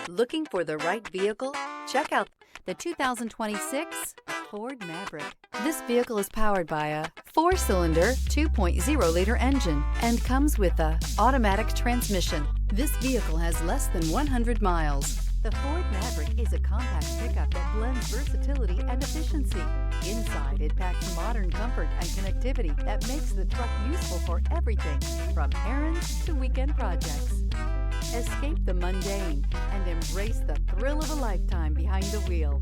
Looking for the right vehicle? Check out the 2026 Ford Maverick. This vehicle is powered by a 4-cylinder, 2.0-liter engine and comes with a automatic transmission. This vehicle has less than 100 miles. The Ford Maverick is a compact pickup that blends versatility and efficiency. Inside, it packs modern comfort and connectivity that makes the truck useful for everything from errands to weekend projects. Escape the mundane and embrace the thrill of a lifetime behind the wheel.